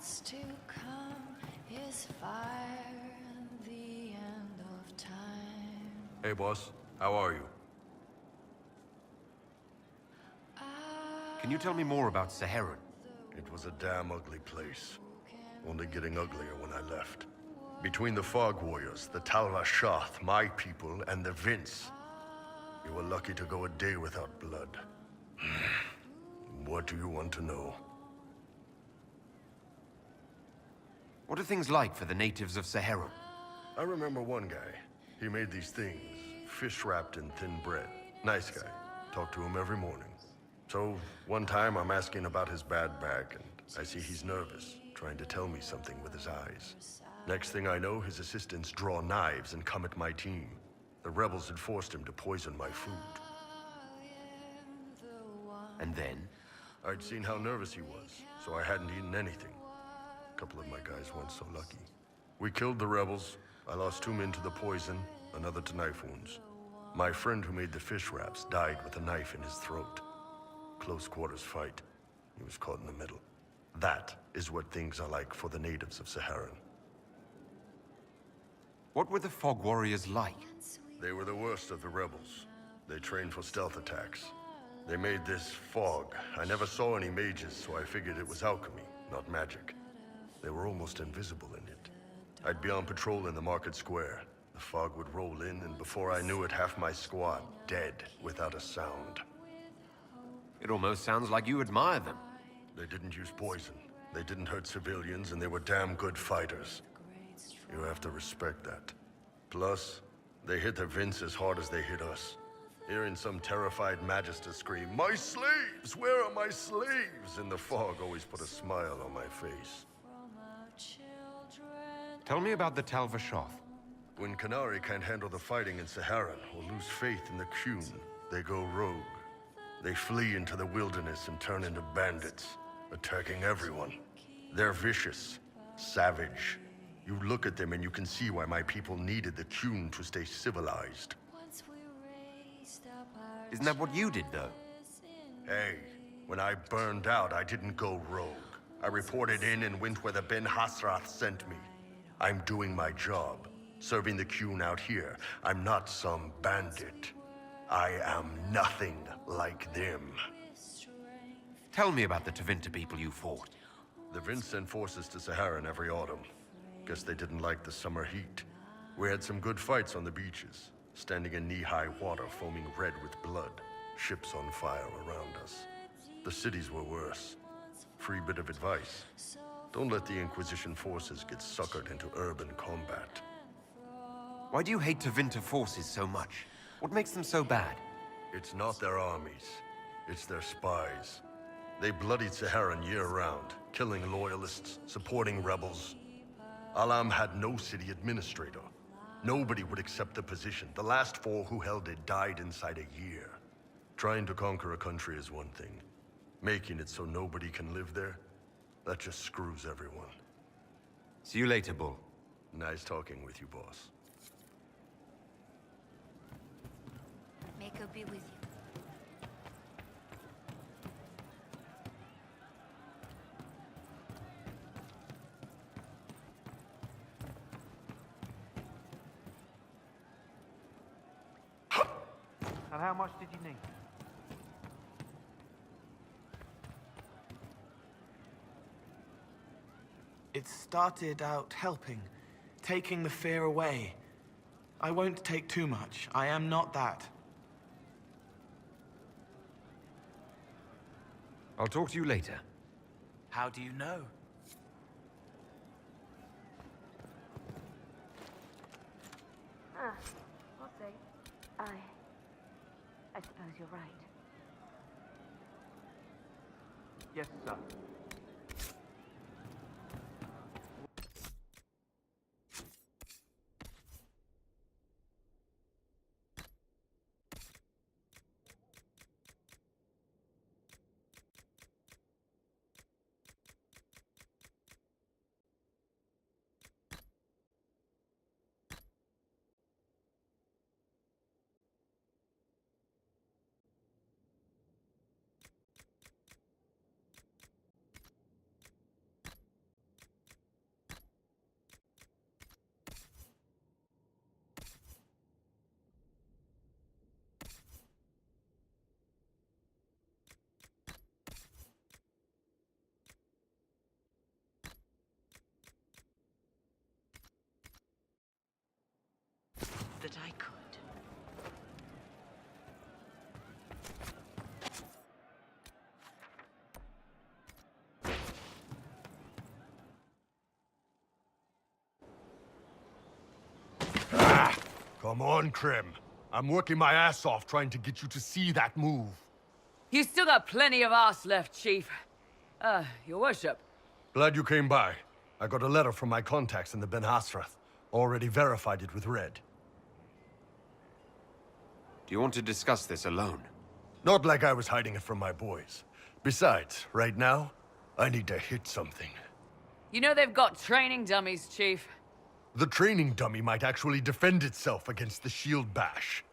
what's to come is fire and the end of time. Hey, boss. How are you? Can you tell me more about Saharan? It was a damn ugly place. Only getting uglier when I left. Between the Fog Warriors, the Tal-Rashath, my people, and the Vince. You were lucky to go a day without blood. What do you want to know? What are things like for the natives of Saharan? I remember one guy. He made these things, fish wrapped in thin bread. Nice guy. Talked to him every morning. So, one time I'm asking about his bad back, and I see he's nervous, trying to tell me something with his eyes. Next thing I know, his assistants draw knives and come at my team. The rebels had forced him to poison my food. And then? I'd seen how nervous he was, so I hadn't eaten anything. A couple of my guys weren't so lucky. We killed the rebels. I lost 2 men to the poison, another to knife wounds. My friend who made the fish wraps died with a knife in his throat. Close quarters fight. He was caught in the middle. That is what things are like for the natives of Saharan. What were the Fog Warriors like? They were the worst of the rebels. They trained for stealth attacks. They made this fog. I never saw any mages, so I figured it was alchemy, not magic. They were almost invisible in it. I'd be on patrol in the market square. The fog would roll in, and before I knew it, half my squad dead without a sound. It almost sounds like you admire them. They didn't use poison. They didn't hurt civilians, and they were damn good fighters. You have to respect that. Plus, they hit the Vince as hard as they hit us. Hearing some terrified Magister scream, "My slaves! Where are my slaves?" in the fog always put a smile on my face. Tell me about the Tal-Rashath. When Canary can't handle the fighting in Saharan or lose faith in the Qun, they go rogue. They flee into the wilderness and turn into bandits, attacking everyone. They're vicious, savage. You look at them and you can see why my people needed the Qun to stay civilized. Isn't that what you did, though? Hey, when I burned out, I didn't go rogue. I reported in and went where the Ben Hasrath sent me. I'm doing my job, serving the Qun out here. I'm not some bandit. I am nothing like them. Tell me about the Tevinter people you fought. The Vince sent forces to Saharan every autumn. Guess they didn't like the summer heat. We had some good fights on the beaches, standing in knee-high water foaming red with blood, ships on fire around us. The cities were worse. Free bit of advice. Don't let the Inquisition forces get suckered into urban combat. Why do you hate Tevinter forces so much? What makes them so bad? It's not their armies. It's their spies. They bloodied Saharan year-round, killing loyalists, supporting rebels. Alam had no city administrator. Nobody would accept the position. The last 4 who held it died inside a year. Trying to conquer a country is one thing. Making it so nobody can live there, that just screws everyone. See you later, Bull. Nice talking with you, boss. Mako be with you. And how much did you need? It started out helping, taking the fear away. I won't take too much. I am not that. I'll talk to you later. How do you know? We'll see. I suppose you're right. Yes, sir. Come on, Krim. I'm working my ass off trying to get you to see that move. You still got plenty of arse left, Chief. Your worship. Glad you came by. I got a letter from my contacts in the Ben Hasrath. Already verified it with Red. Do you want to discuss this alone? Not like I was hiding it from my boys. Besides, right now, I need to hit something. You know they've got training dummies, Chief. The training dummy might actually defend itself against the shield bash.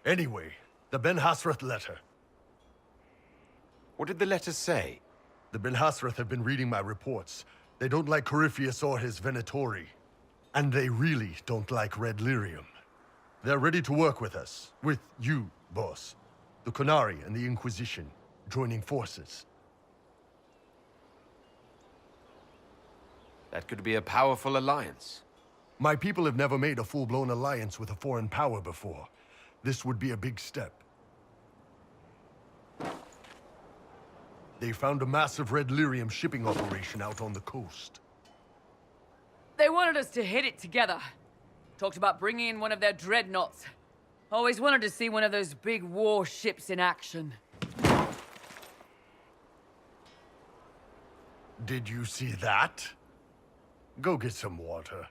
Anyway, the Ben Hasrath letter. What did the letter say? The Ben Hasrath have been reading my reports. They don't like Corypheus or his Venatori. And they really don't like Red Lyrium. They're ready to work with us. With you, boss. The Qunari and the Inquisition, joining forces. That could be a powerful alliance. My people have never made a full-blown alliance with a foreign power before. This would be a big step. They found a massive Red Lyrium shipping operation out on the coast. They wanted us to hit it together. Talked about bringing in one of their dreadnoughts. Always wanted to see one of those big war ships in action. Did you see that? Go get some water.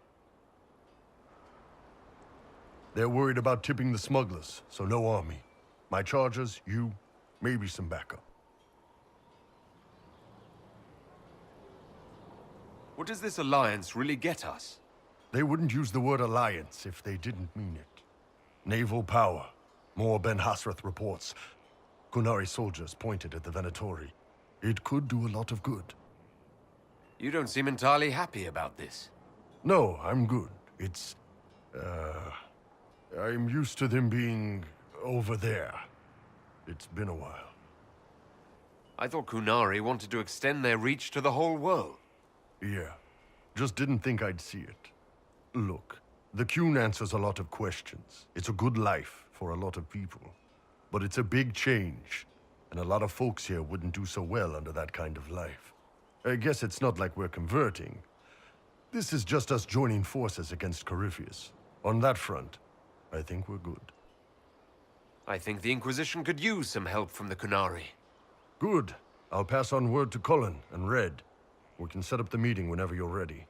They're worried about tipping the smugglers, so no army. My chargers, you, maybe some backup. What does this alliance really get us? They wouldn't use the word alliance if they didn't mean it. Naval power. More Ben Hasrath reports. Qunari soldiers pointed at the Venatori. It could do a lot of good. You don't seem entirely happy about this. No, I'm good. It's... I'm used to them being over there. It's been a while. I thought Qunari wanted to extend their reach to the whole world. Yeah. Just didn't think I'd see it. Look, the Qun answers a lot of questions. It's a good life for a lot of people. But it's a big change, and a lot of folks here wouldn't do so well under that kind of life. I guess it's not like we're converting. This is just us joining forces against Corypheus. On that front, I think we're good. I think the Inquisition could use some help from the Qunari. Good. I'll pass on word to Cullen and Red. We can set up the meeting whenever you're ready.